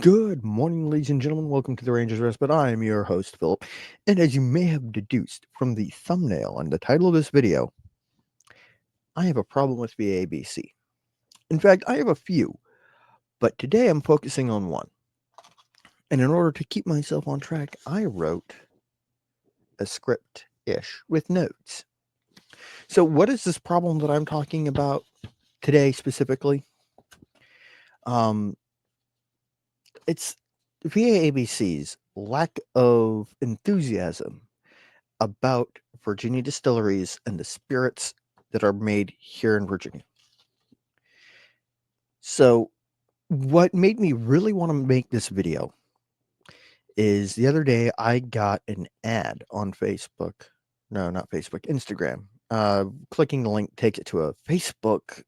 Good morning, ladies and gentlemen. Welcome to the Ranger's Rest, but I am your host, Philip. And as you may have deduced from the thumbnail and the title of this video, I have a problem with VABC. In fact, I have a few, but today I'm focusing on one. And in order to keep myself on track, I wrote a script-ish with notes. So what is this problem that I'm talking about today specifically? It's VAABC's lack of enthusiasm about Virginia Distilleries and the spirits that are made here in Virginia. So, what made me really want to make this video is the other day I got an ad on Facebook. No, not Facebook, Instagram. Clicking the link takes it to a Facebook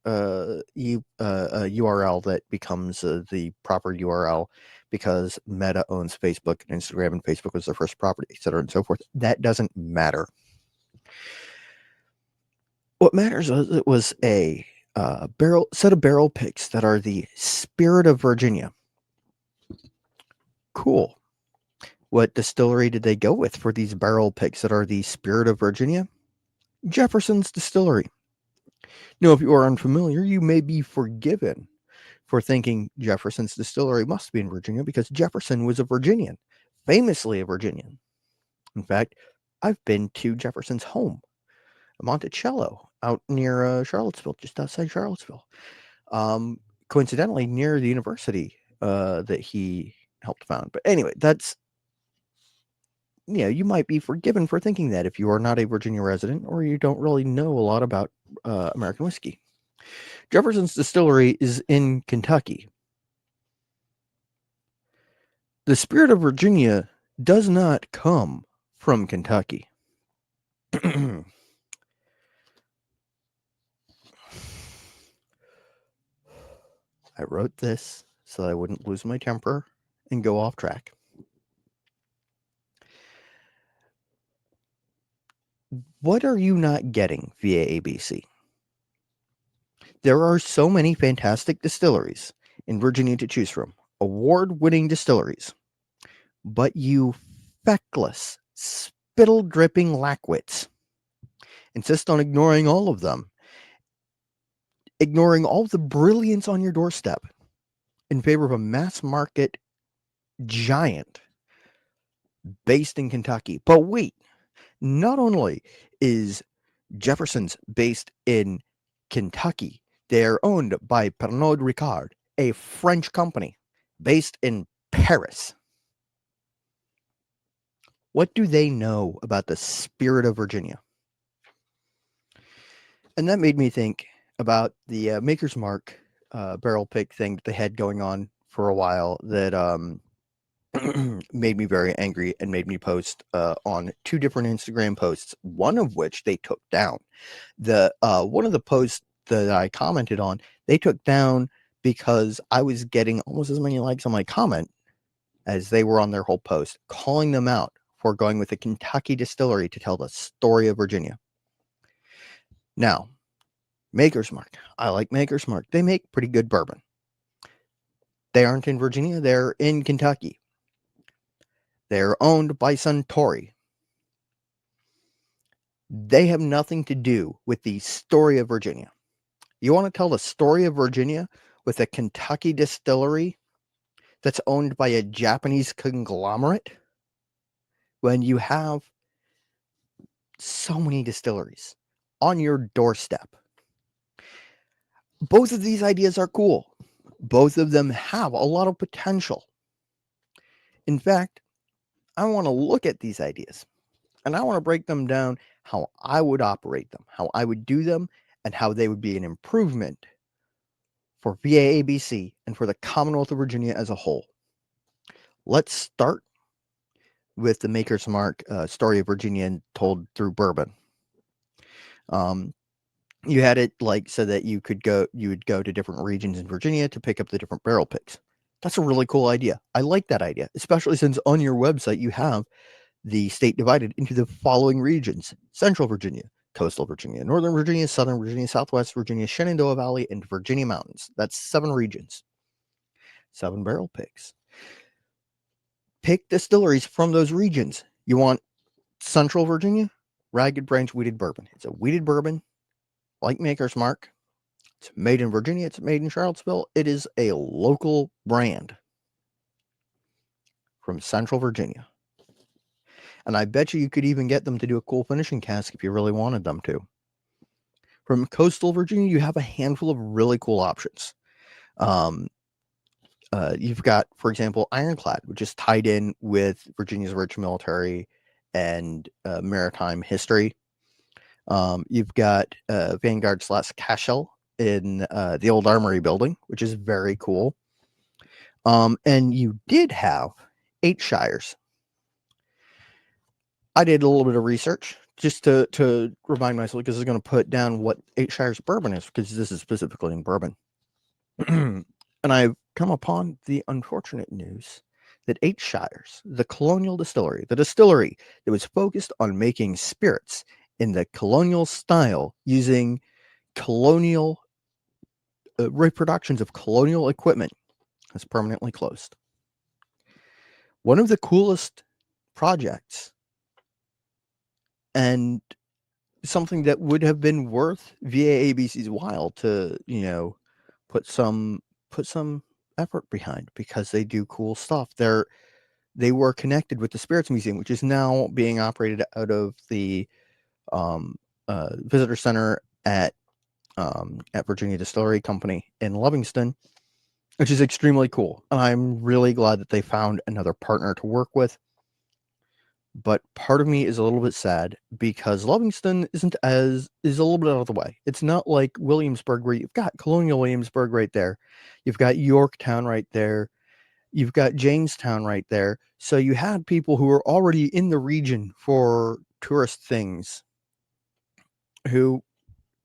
URL that becomes the proper URL because Meta owns Facebook and Instagram, and Facebook was their first property, etc., and so forth. That doesn't matter. What matters is it was a set of barrel picks that are the spirit of Virginia. Cool. What distillery did they go with for these barrel picks that are the spirit of Virginia? Jefferson's Distillery. Now, if you are unfamiliar, you may be forgiven for thinking Jefferson's Distillery must be in Virginia because Jefferson was a Virginian, famously a Virginian. In fact, I've been to Jefferson's home, Monticello, out near Charlottesville, just outside Charlottesville. Coincidentally, near the university that he helped found. But anyway, that's, you might be forgiven for thinking that if you are not a Virginia resident or you don't really know a lot about American whiskey. Jefferson's Distillery is in Kentucky. The spirit of Virginia does not come from Kentucky. I wrote this so that I wouldn't lose my temper and go off track. What are you not getting via ABC? There are so many fantastic distilleries in Virginia to choose from, award-winning distilleries, but you feckless, spittle-dripping lackwits insist on ignoring all of them, ignoring all the brilliance on your doorstep in favor of a mass-market giant based in Kentucky. But wait, not only is Jefferson's based in Kentucky, they're owned by Pernod Ricard, a French company based in Paris. What do they know about the spirit of Virginia? And that made me think about the Maker's Mark barrel pick thing that they had going on for a while that made me very angry and made me post on two different Instagram posts, one of which they took down. The one of the posts that I commented on, they took down because I was getting almost as many likes on my comment as they were on their whole post, calling them out for going with a Kentucky distillery to tell the story of Virginia. Now, Maker's Mark. I like Maker's Mark. They make pretty good bourbon. They aren't in Virginia, they're in Kentucky. They're owned by Suntory. They have nothing to do with the story of Virginia. You want to tell the story of Virginia with a Kentucky distillery that's owned by a Japanese conglomerate when you have so many distilleries on your doorstep? Both of these ideas are cool. Both of them have a lot of potential. In fact, I want to look at these ideas and I want to break them down how I would operate them, how I would do them, and how they would be an improvement for VAABC and for the Commonwealth of Virginia as a whole. Let's start with the Maker's Mark story of Virginia told through bourbon. You had it like so that you would go to different regions in Virginia to pick up the different barrel picks. That's a really cool idea. I like that idea, especially since on your website you have the state divided into the following regions: Central Virginia, Coastal Virginia, Northern Virginia, Southern Virginia, Southwest Virginia, Shenandoah Valley, and Virginia Mountains. That's 7 regions. 7 barrel picks. pick distilleries from those regions. You want Central Virginia, Ragged Branch Wheated Bourbon. It's a wheated bourbon, like Maker's Mark. It's made in Virginia. It's made in Charlottesville. It is a local brand from Central Virginia. And I bet you could even get them to do a cool finishing cask if you really wanted them to. From coastal Virginia, you have a handful of really cool options. You've got, for example, Ironclad, which is tied in with Virginia's rich military and maritime history. You've got Vanguard/Cashel in the old Armory building, which is very cool. And you did have 8 Shires. I did a little bit of research just to remind myself, because I was going to put down what 8 Shires bourbon is, because this is specifically in bourbon. And I've come upon the unfortunate news that 8 Shires, the colonial distillery, the distillery that was focused on making spirits in the colonial style using colonial reproductions of colonial equipment, has permanently closed. One of the coolest projects, and something that would have been worth VAABC's while to, put some effort behind, because they do cool stuff. They were connected with the Spirits Museum, which is now being operated out of the visitor center at Virginia Distillery Company in Livingston, which is extremely cool. And I'm really glad that they found another partner to work with. But part of me is a little bit sad, because Livingston is a little bit out of the way. It's not like Williamsburg, where you've got Colonial Williamsburg right there. You've got Yorktown right there. You've got Jamestown right there. So you had people who were already in the region for tourist things who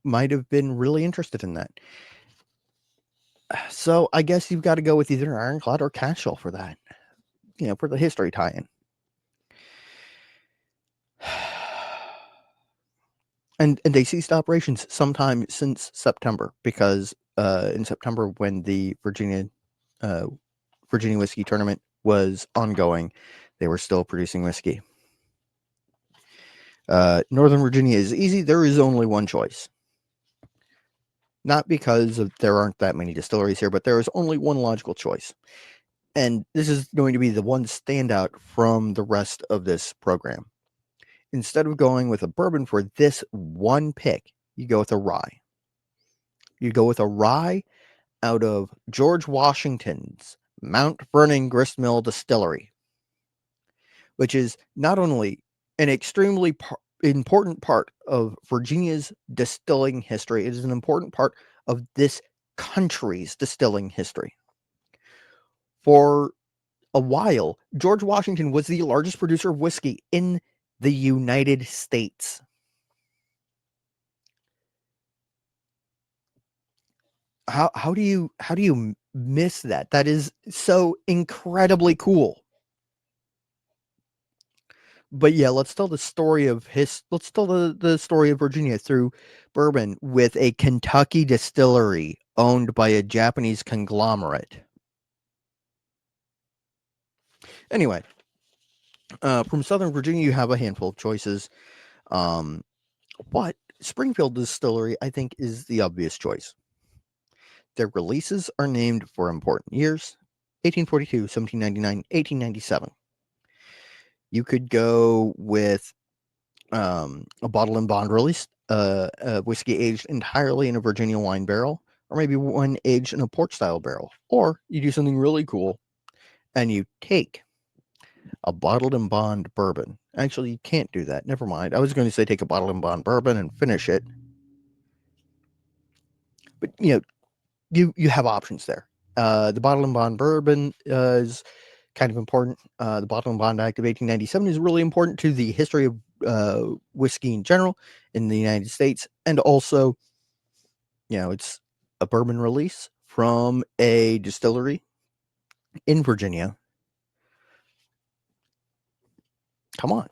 might have been really interested in that. So I guess you've got to go with either Ironclad or Cashel for that, for the history tie-in. And they ceased operations sometime since September, because in September, when the Virginia whiskey tournament was ongoing, they were still producing whiskey. Northern Virginia is easy. There is only one choice. Not because there aren't that many distilleries here, but there is only one logical choice. And this is going to be the one standout from the rest of this program. Instead of going with a bourbon for this one pick, you go with a rye. You go with a rye out of George Washington's Mount Vernon Gristmill Distillery, which is not only an extremely important part of Virginia's distilling history, it is an important part of this country's distilling history. For a while, George Washington was the largest producer of whiskey in the United States. How do you miss that? That is so incredibly cool. But yeah, let's tell the story of the story of Virginia through bourbon with a Kentucky distillery owned by a Japanese conglomerate. Anyway, from Southern Virginia, you have a handful of choices. But Springfield Distillery, I think, is the obvious choice. Their releases are named for important years: 1842, 1799, 1897. You could go with a bottle and bond release, whiskey aged entirely in a Virginia wine barrel, or maybe one aged in a port style barrel. Or you do something really cool and you take a bottled and bond bourbon. Actually, you can't do that. Never mind. I was going to say take a bottled and bond bourbon and finish it. But, you have options there. The bottled and bond bourbon is kind of important. The Bottled and Bond Act of 1897 is really important to the history of whiskey in general in the United States. And also, it's a bourbon release from a distillery in Virginia. Come on.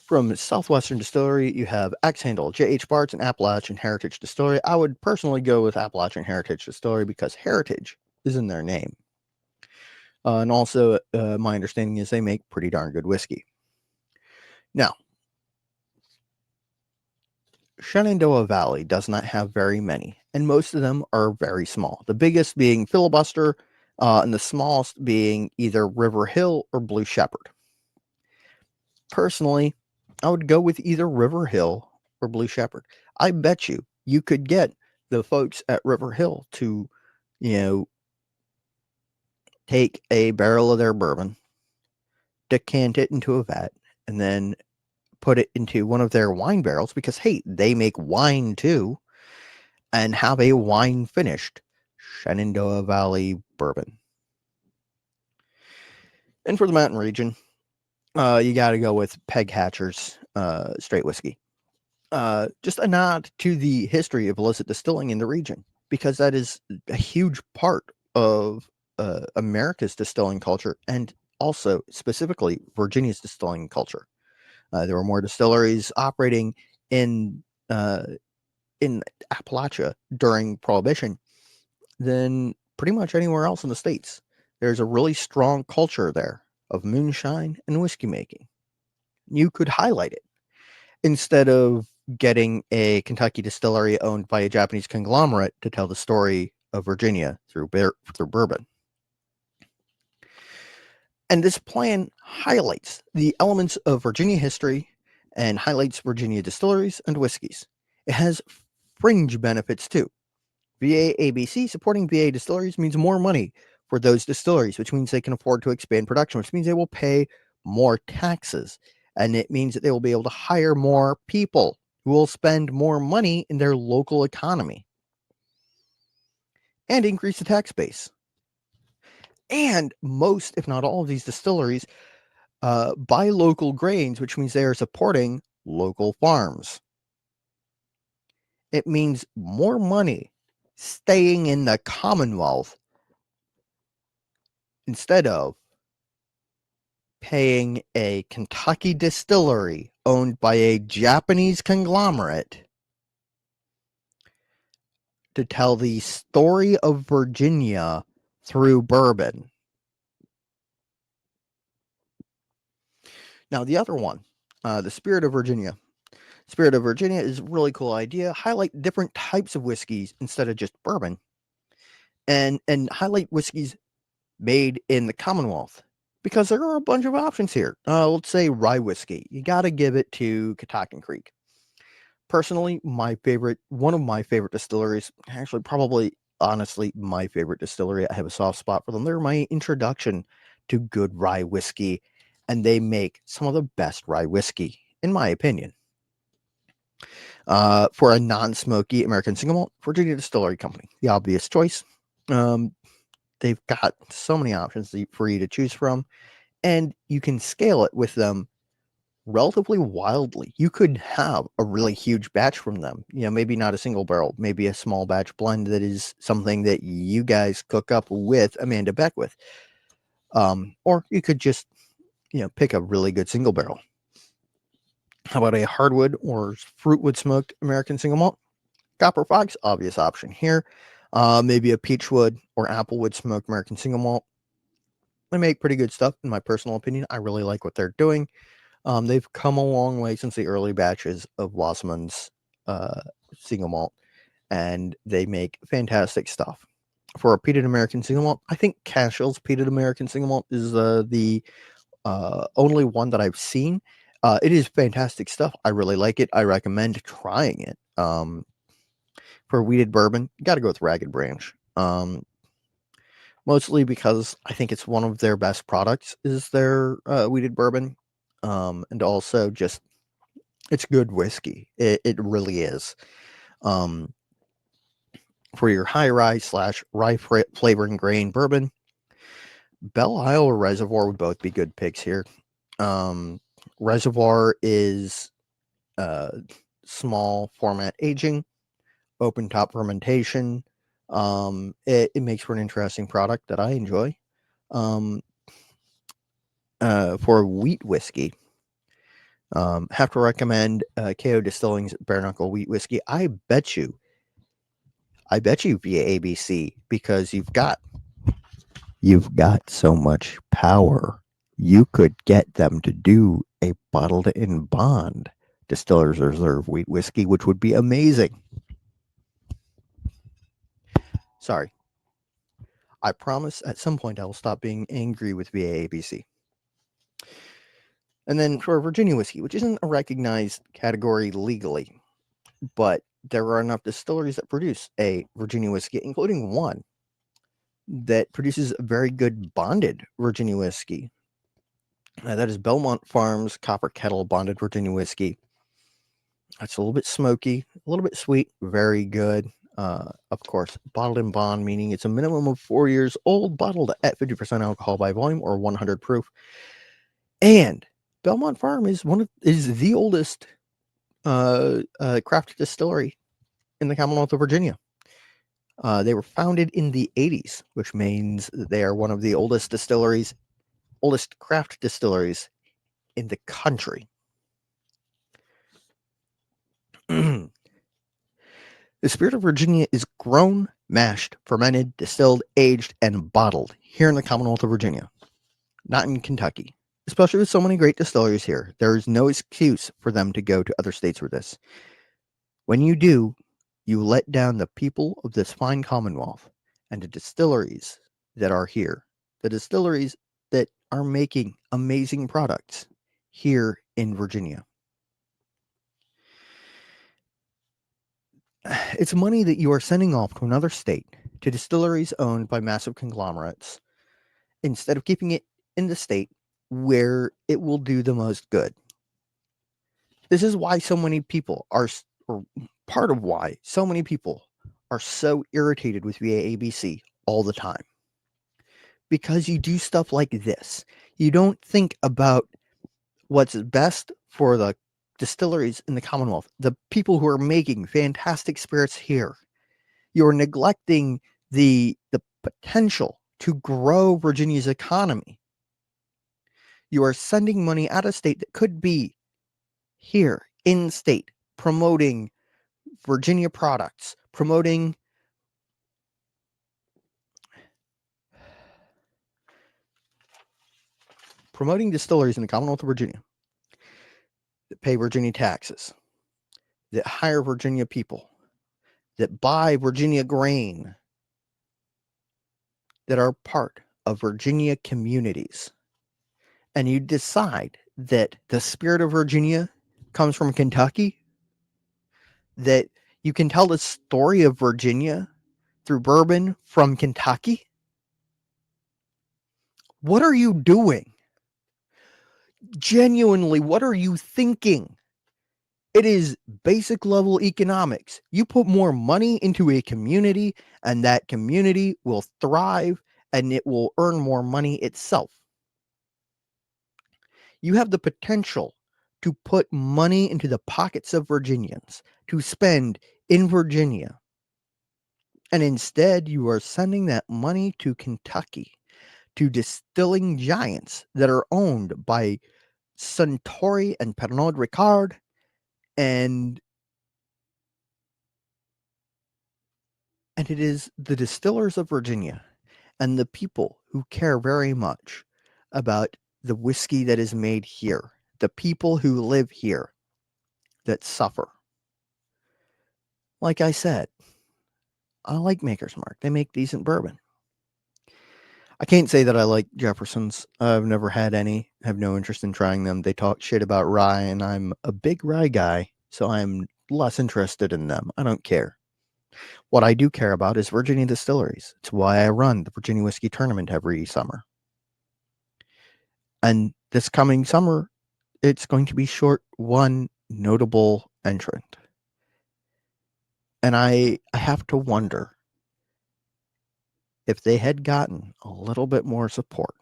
From Southwestern Distillery, you have Axe Handle, J.H. Bart's, and Appalachian Heritage Distillery. I would personally go with Appalachian Heritage Distillery because heritage is in their name. And also, my understanding is they make pretty darn good whiskey. Now, Shenandoah Valley does not have very many, and most of them are very small. The biggest being Filibuster, and the smallest being either River Hill or Blue Shepherd. Personally, I would go with either River Hill or Blue Shepherd. I bet you could get the folks at River Hill to, you know, take a barrel of their bourbon, decant it into a vat, and then put it into one of their wine barrels because, hey, they make wine too, and have a wine finished Shenandoah Valley bourbon. And for the mountain region, you got to go with Peg Hatcher's straight whiskey. Just a nod to the history of illicit distilling in the region, because that is a huge part of America's distilling culture, and also specifically Virginia's distilling culture. There were more distilleries operating in uh, in Appalachia during Prohibition than pretty much anywhere else in the states. There's a really strong culture there of moonshine and whiskey making. You could highlight it instead of getting a Kentucky distillery owned by a Japanese conglomerate to tell the story of Virginia through bourbon. And this plan highlights the elements of Virginia history and highlights Virginia distilleries and whiskeys. It has fringe benefits too. VA ABC supporting VA distilleries means more money for those distilleries, which means they can afford to expand production, which means they will pay more taxes. And it means that they will be able to hire more people who will spend more money in their local economy and increase the tax base. And most, if not all, of these distilleries buy local grains, which means they are supporting local farms. It means more money staying in the Commonwealth instead of paying a Kentucky distillery owned by a Japanese conglomerate to tell the story of Virginia through bourbon. Now, the other one, the Spirit of Virginia. Spirit of Virginia is a really cool idea. Highlight different types of whiskeys instead of just bourbon, and highlight whiskeys made in the Commonwealth, because there are a bunch of options here. Let's say rye whiskey. You got to give it to Catoctin Creek. Personally, one of my favorite distilleries, actually, probably honestly, my favorite distillery. I have a soft spot for them. They're my introduction to good rye whiskey, and they make some of the best rye whiskey, in my opinion. For a non-smoky American single malt, Virginia Distillery Company, the obvious choice. Um, they've got so many options for you to choose from, and you can scale it with them relatively wildly. You could have a really huge batch from them. Maybe not a single barrel, maybe a small batch blend that is something that you guys cook up with Amanda Beckwith. Or you could just, pick a really good single barrel. How about a hardwood or fruitwood smoked American single malt? Copper Fox, obvious option here. Maybe a peachwood or applewood smoked American single malt. They make pretty good stuff, in my personal opinion. I really like what they're doing. They've come a long way since the early batches of Wasserman's single malt, and they make fantastic stuff. For a peated American single malt, I think Cashel's peated American single malt is the only one that I've seen. It is fantastic stuff. I really like it. I recommend trying it. For wheated bourbon, you got to go with Ragged Branch. Mostly because I think it's one of their best products is their wheated bourbon. And also just it's good whiskey. It really is. For your high rye / rye flavoring grain bourbon, Belle Isle or Reservoir would both be good picks here. Reservoir is small format aging, open top fermentation. It makes for an interesting product that I enjoy. For wheat whiskey, have to recommend KO Distilling's Bare Knuckle Wheat Whiskey. I bet you via ABC, because you've got You've got so much power. You could get them to do a bottled in bond Distillers Reserve wheat whiskey, which would be amazing. Sorry. I promise at some point I will stop being angry with VAABC. And then for Virginia whiskey, which isn't a recognized category legally, but there are enough distilleries that produce a Virginia whiskey, including one that produces a very good bonded Virginia whiskey. That is Belmont Farms Copper Kettle Bonded Virginia whiskey. It's a little bit smoky, a little bit sweet, very good. Of course, bottled in bond, meaning it's a minimum of 4 years old, bottled at 50% alcohol by volume or 100 proof. And Belmont Farm is the oldest craft distillery in the Commonwealth of Virginia. They were founded in the 80s, which means they are one of the oldest craft distilleries in the country. The Spirit of Virginia is grown, mashed, fermented, distilled, aged, and bottled here in the Commonwealth of Virginia, not in Kentucky. Especially with so many great distilleries here, there is no excuse for them to go to other states for this. When you do, you let down the people of this fine Commonwealth and the distilleries that are here, the distilleries that are making amazing products here in Virginia. It's money that you are sending off to another state, to distilleries owned by massive conglomerates, instead of keeping it in the state where it will do the most good. This is why so many people are, or part of why so many people are so irritated with VAABC all the time. Because you do stuff like this. You don't think about what's best for the distilleries in the Commonwealth, the people who are making fantastic spirits here. You're neglecting the potential to grow Virginia's economy. You are sending money out of state that could be here in state, promoting Virginia products, promoting distilleries in the Commonwealth of Virginia that pay Virginia taxes, that hire Virginia people, that buy Virginia grain, that are part of Virginia communities. And you decide that the spirit of Virginia comes from Kentucky, that you can tell the story of Virginia through bourbon from Kentucky? What are you doing? Genuinely, what are you thinking? It is basic level economics. You put more money into a community, and that community will thrive and it will earn more money itself. You have the potential to put money into the pockets of Virginians to spend in Virginia. And instead, you are sending that money to Kentucky, to distilling giants that are owned by Suntory and Pernod Ricard, and it is the distillers of Virginia and the people who care very much about the whiskey that is made here, the people who live here, that suffer. Like I said, I like Maker's Mark. They make decent bourbon. I can't say that I like Jefferson's. I've never had any. Have no interest in trying them. They talk shit about rye, and I'm a big rye guy, so I'm less interested in them. I don't care. What I do care about is Virginia Distilleries. It's why I run the Virginia Whiskey Tournament every summer. And this coming summer, it's going to be short one notable entrant. And I have to wonder if they had gotten a little bit more support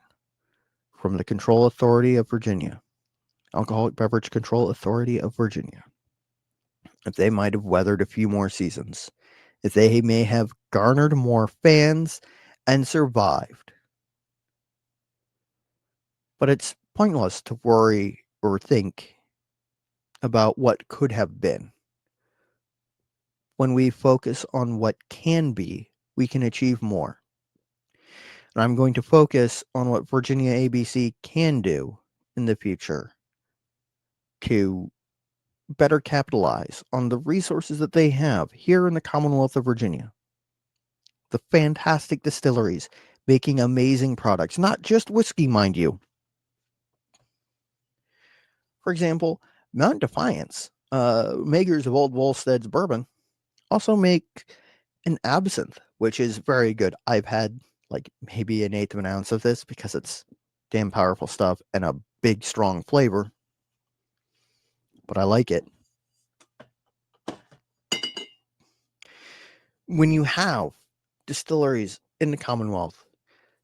from the Control Authority of Virginia, Alcoholic Beverage Control Authority of Virginia, if they might have weathered a few more seasons, if they may have garnered more fans and survived. But it's pointless to worry or think about what could have been. When we focus on what can be, we can achieve more. And I'm going to focus on what Virginia ABC can do in the future to better capitalize on the resources that they have here in the Commonwealth of Virginia. The fantastic distilleries making amazing products, not just whiskey, mind you. For example, Mount Defiance, makers of Old Wolsted's bourbon, also make an absinthe, which is very good. I've had like maybe an eighth of an ounce of this because it's damn powerful stuff and a big, strong flavor, but I like it. When you have distilleries in the Commonwealth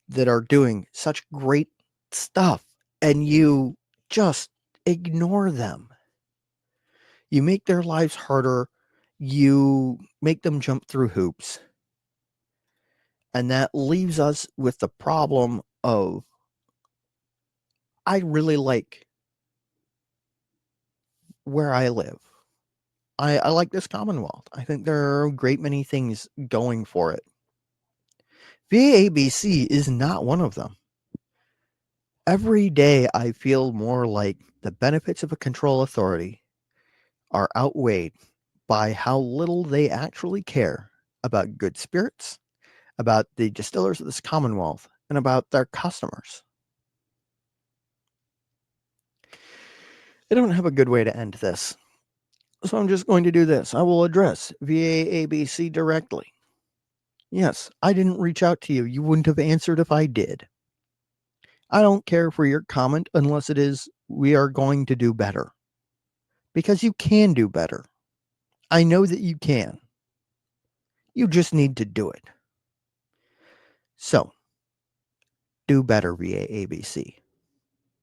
that are doing such great stuff and you just ignore them, you make their lives harder, you make them jump through hoops. And that leaves us with the problem of I really like where I live. I like this Commonwealth. I think there are a great many things going for it. VABC is not one of them. Every day I feel more like the benefits of a control authority are outweighed by how little they actually care about good spirits, about the distillers of this Commonwealth, and about their customers. I don't have a good way to end this, so I'm just going to do this. I will address VAABC directly. Yes, I didn't reach out to you. You wouldn't have answered if I did. I don't care for your comment unless it is, we are going to do better. Because you can do better. I know that you can. You just need to do it. So, do better, VAABC.